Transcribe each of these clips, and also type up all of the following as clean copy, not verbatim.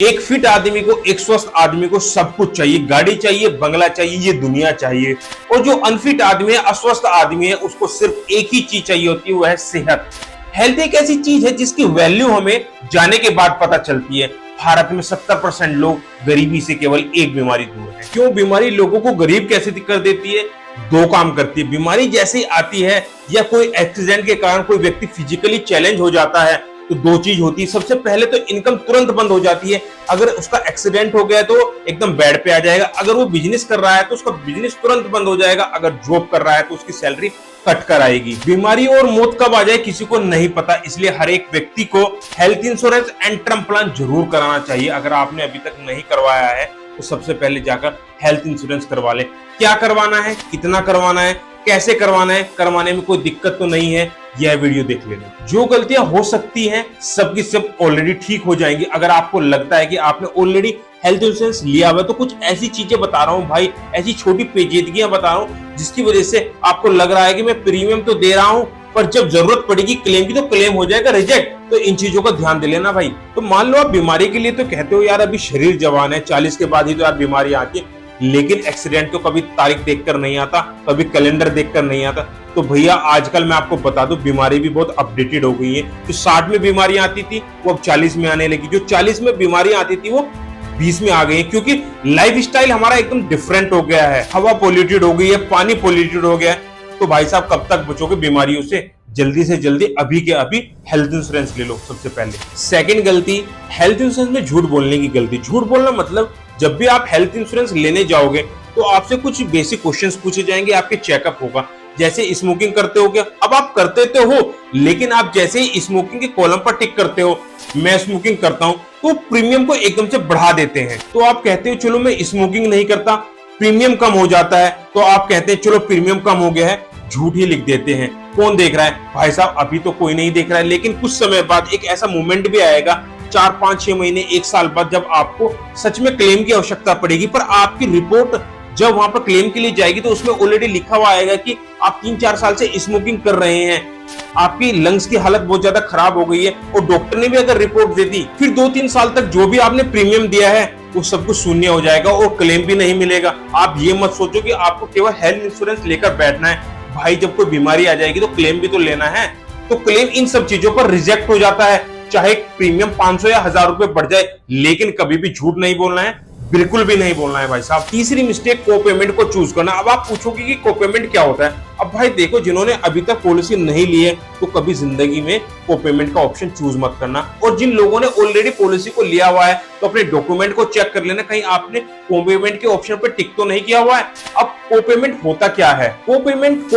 एक फिट आदमी को, एक स्वस्थ आदमी को सब कुछ चाहिए, गाड़ी चाहिए, बंगला चाहिए, ये दुनिया चाहिए। और जो अनफिट आदमी है, अस्वस्थ आदमी है, उसको सिर्फ एक ही चीज चाहिए होती है, वो है सेहत। हेल्थ एक ऐसी चीज है जिसकी वैल्यू हमें जाने के बाद पता चलती है। भारत में 70% लोग गरीबी से केवल एक बीमारी दूर है। क्यों बीमारी लोगों को गरीब कैसे कर देती है? दो काम करती है। बीमारी जैसे ही आती है या कोई एक्सीडेंट के कारण कोई व्यक्ति फिजिकली चैलेंज हो जाता है तो दो चीज होती है। सबसे पहले तो इनकम तुरंत बंद हो जाती है। अगर उसका एक्सीडेंट हो गया तो एकदम बेड पे आ जाएगा। अगर वो बिजनेस कर रहा है तो उसका बिजनेस तुरंत बंद हो जाएगा। अगर जॉब कर रहा है तो उसकी सैलरी कट कर आएगी। बीमारी और मौत कब आ जाए किसी को नहीं पता, इसलिए हर एक व्यक्ति को health insurance and term plan जरूर कराना चाहिए। अगर आपने अभी तक नहीं करवाया है तो सबसे पहले जाकर हेल्थ इंश्योरेंस करवा ले। क्या करवाना है, कितना करवाना है, कैसे करवाना है, करवाने में कोई दिक्कत तो नहीं है, यह वीडियो देख लेना। जो गलतियां हो सकती हैं सबकी सब ऑलरेडी ठीक हो जाएंगी। अगर आपको लगता है कि आपने ऑलरेडी हेल्थ इंश्योरेंस लिया हुआ है तो कुछ ऐसी चीजें बता रहा हूं भाई, ऐसी छोटी पेचीदगियां बता रहा हूं जिसकी वजह से आपको लग रहा है कि मैं प्रीमियम तो दे रहा हूं पर जब जरूरत पड़ेगी क्लेम की तो क्लेम हो जाएगा रिजेक्ट। तो इन चीजों का ध्यान दे लेना भाई। तो मान लो आप बीमारी के लिए तो कहते हो यार अभी शरीर जवान है, 40 के बाद ही तो यार बीमारी आती है, लेकिन एक्सीडेंट तो कभी तारीख देखकर नहीं आता, कभी कैलेंडर देखकर नहीं आता। तो भैया आजकल मैं आपको बता दूं बीमारी भी बहुत अपडेटेड हो गई है। जो 60 में बीमारियां आती थी वो अब 40 में आने लगी। जो 40 में बीमारियां आती थी वो 20 में आ गई, क्योंकि लाइफ स्टाइल हमारा एकदम डिफरेंट हो गया है। हवा पोल्यूटेड हो गई है, पानी पोल्यूटेड हो गया है। तो भाई साहब कब तक बचोगे बीमारियों से? जल्दी से जल्दी अभी के अभी हेल्थ इंश्योरेंस ले लो सबसे पहले। सेकंड गलती, हेल्थ इंश्योरेंस में झूठ बोलने की गलती। झूठ बोलना मतलब जब भी आप हेल्थ इंश्योरेंस लेने जाओगे तो आपसे कुछ बेसिक क्वेश्चंस पूछे जाएंगे, आपके चेकअप होगा। जैसे स्मोकिंग करते हो क्या? अब आप करते तो हो, लेकिन आप जैसे ही स्मोकिंग के कॉलम पर टिक करते हो मैं स्मोकिंग करता हूं तो प्रीमियम को एकदम से बढ़ा देते हैं। तो आप कहते हो चलो मैं स्मोकिंग नहीं करता, प्रीमियम कम हो जाता है। तो आप कहते हैं चलो प्रीमियम कम हो गया है, झूठ ही लिख देते हैं। कौन देख रहा है? भाई साहब अभी तो कोई नहीं देख रहा है, लेकिन कुछ समय बाद एक ऐसा मोमेंट भी आएगा 4, 5, 6 महीने, 1 साल बाद जब आपको सच में क्लेम की आवश्यकता पड़ेगी। पर आपकी रिपोर्ट जब वहां पर क्लेम के लिए जाएगी तो उसमें ऑलरेडी लिखा हुआ आएगा कि आप 3-4 साल से स्मोकिंग कर रहे हैं, आपकी लंग्स की हालत बहुत ज्यादा खराब हो गई है। और डॉक्टर ने भी अगर रिपोर्ट दे दी फिर 2-3 साल तक जो भी आपने प्रीमियम दिया है वो सब कुछ शून्य हो जाएगा और क्लेम भी नहीं मिलेगा। आप ये मत सोचो कि आपको केवल हेल्थ इंश्योरेंस लेकर बैठना है। भाई जब कोई बीमारी आ जाएगी तो क्लेम भी तो लेना है। तो क्लेम इन सब चीजों पर रिजेक्ट हो जाता है, चाहे प्रीमियम 500 या 1000 रुपए बढ़ जाए, लेकिन कभी भी झूठ नहीं बोलना है, बिल्कुल भी नहीं बोलना है भाई साहब। तीसरी मिस्टेक, को पेमेंट को चूज करना। अब आप पूछोगे कि को पेमेंट क्या होता है? अब भाई देखो, जिन्होंने अभी तक पॉलिसी नहीं ली है तो कभी जिंदगी में को पेमेंट का ऑप्शन चूज मत करना। और जिन लोगों ने ऑलरेडी पॉलिसी को लिया हुआ है तो अपने डॉक्यूमेंट को चेक कर लेना, कहीं आपने को पेमेंट के ऑप्शन पर टिक तो नहीं किया हुआ है। अब को पेमेंट होता क्या है? को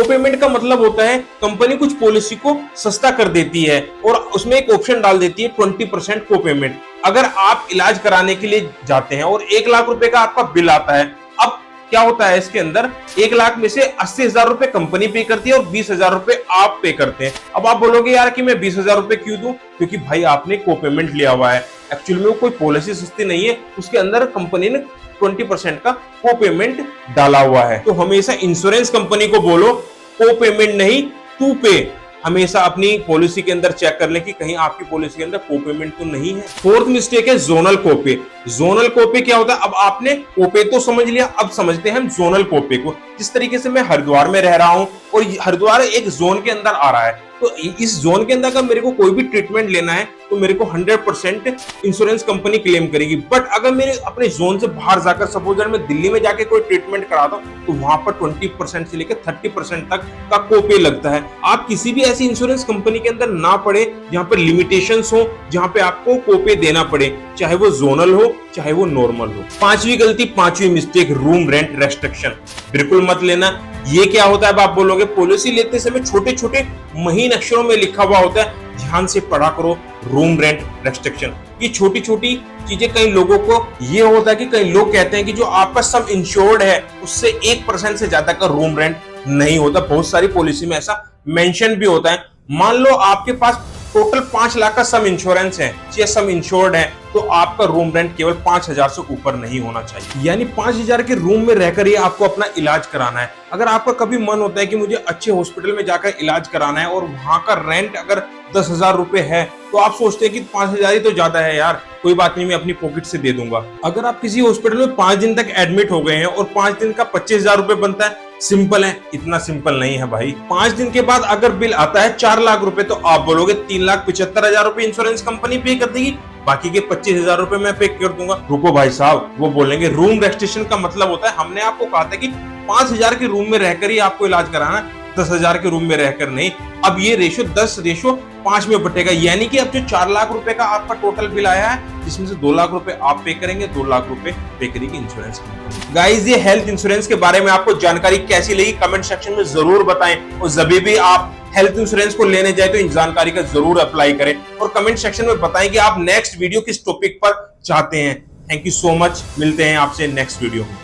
पेमेंट का मतलब होता है कंपनी कुछ पॉलिसी को सस्ता कर देती है और उसमें एक ऑप्शन डाल देती है 20% को पेमेंट। अगर आप इलाज कराने के लिए जाते हैं और 1 लाख रुपए का आपका बिल आता है, अब क्या होता है इसके अंदर, 1 लाख में से 80,000 रुपए कंपनी पे करती है और 20,000 रुपए आप पे करते हैं। अब आप बोलोगे यार कि मैं 20,000 रुपए क्यों दूं? क्योंकि भाई आपने को पेमेंट लिया हुआ है। एक्चुअली में वो कोई पॉलिसी सस्ती नहीं है, उसके अंदर कंपनी ने 20% का को पेमेंट डाला हुआ है। तो हमेशा इंश्योरेंस कंपनी को बोलो को पेमेंट नहीं टू पे। हमेशा अपनी पॉलिसी के अंदर चेक कर लें कि कहीं आपकी पॉलिसी के अंदर को पेमेंट तो नहीं है। फोर्थ मिस्टेक है जोनल कोपे। जोनल कोपे क्या होता है? अब आपने कोपे तो समझ लिया, अब समझते हैं हम जोनल कोपे को। जिस तरीके से मैं हरिद्वार में रह रहा हूं और हरिद्वार एक जोन के अंदर आ रहा है, तो इस जोन के अंदर अगर मेरे को कोई भी ट्रीटमेंट लेना है तो मेरे को 100% इंश्योरेंस कंपनी क्लेम करेगी। बट अगर मेरे अपने जोन से बाहर जाकर, सपोज मैं दिल्ली में जाके कोई ट्रीटमेंट कराता हूं तो वहां पर 20% से लेकर 30% तक का कोपे लगता है। आप किसी भी ऐसी इंश्योरेंस कंपनी के अंदर ना पड़े जहां पर लिमिटेशंस हो, जहां पे आपको कोपे देना पड़े, चाहे वो जोनल हो चाहे वो नॉर्मल हो। पांचवी गलती, पांचवी मिस्टेक, रूम रेंट रेस्ट्रिक्शन। बिल्कुल मत लेना। ये क्या होता है? आप बोलोगे पॉलिसी लेते समय छोटे छोटे महीन अक्षरों में लिखा हुआ होता है, ध्यान से पढ़ा करो। रूम रेंट रेस्ट्रिक्शन, ये छोटी छोटी चीजें कई लोगों को ये होता है कि कई लोग कहते हैं कि जो आपका सम इंश्योर्ड है उससे 1% से ज्यादा का रूम रेंट नहीं होता। बहुत सारी पॉलिसी में ऐसा मेंशन भी होता है। मान लो आपके पास टोटल 5 लाख का सम इंश्योरेंस है या सम इंश्योर्ड है तो आपका रूम रेंट केवल 5,000 से ऊपर नहीं होना चाहिए। यानी 5,000 के रूम में रहकर ही आपको अपना इलाज कराना है। अगर आपका कभी मन होता है कि मुझे अच्छे हॉस्पिटल में जाकर इलाज कराना है और वहां का रेंट अगर 10,000 रुपए है तो आप सोचते हैं कि 5,000 ही तो ज्यादा है यार, कोई बात नहीं मैं अपनी पॉकेट से दे दूंगा। अगर आप किसी हॉस्पिटल में 5 दिन तक एडमिट हो गए हैं और 5 दिन का 25,000 रुपए बनता है, सिंपल है? इतना सिंपल नहीं है भाई। 5 दिन के बाद अगर बिल आता है 4 लाख रुपए तो आप बोलोगे 3,75,000 रुपए इंश्योरेंस कंपनी पे कर देगी, बाकी के 25,000 रुपए मैं पे कर दूंगा। रुको भाई साहब, वो बोलेंगे रूम रेस्ट्रिक्शन का मतलब होता है हमने आपको कहा था कि 5,000 के रूम में रहकर ही आपको इलाज कराना, 10,000 के रूम में रहकर नहीं। अब ये रेशो 10:5 में बटेगा, यानी कि अब जो 4 लाख रुपए का आपका टोटल बिल आया है जिसमें से 2 लाख रुपए आप पे करेंगे, 2 लाख रुपए पे करेगी इंश्योरेंस कंपनी। गाइस, ये हेल्थ इंश्योरेंस के बारे में आपको जानकारी कैसी लगी कमेंट सेक्शन में जरूर बताएं, और जब भी आप हेल्थ इंश्योरेंस को लेने जाए तो इन जानकारी का जरूर अप्लाई करें और कमेंट सेक्शन में बताएं कि आप नेक्स्ट वीडियो किस टॉपिक पर चाहते हैं। थैंक यू सो मच, मिलते हैं आपसे नेक्स्ट वीडियो में।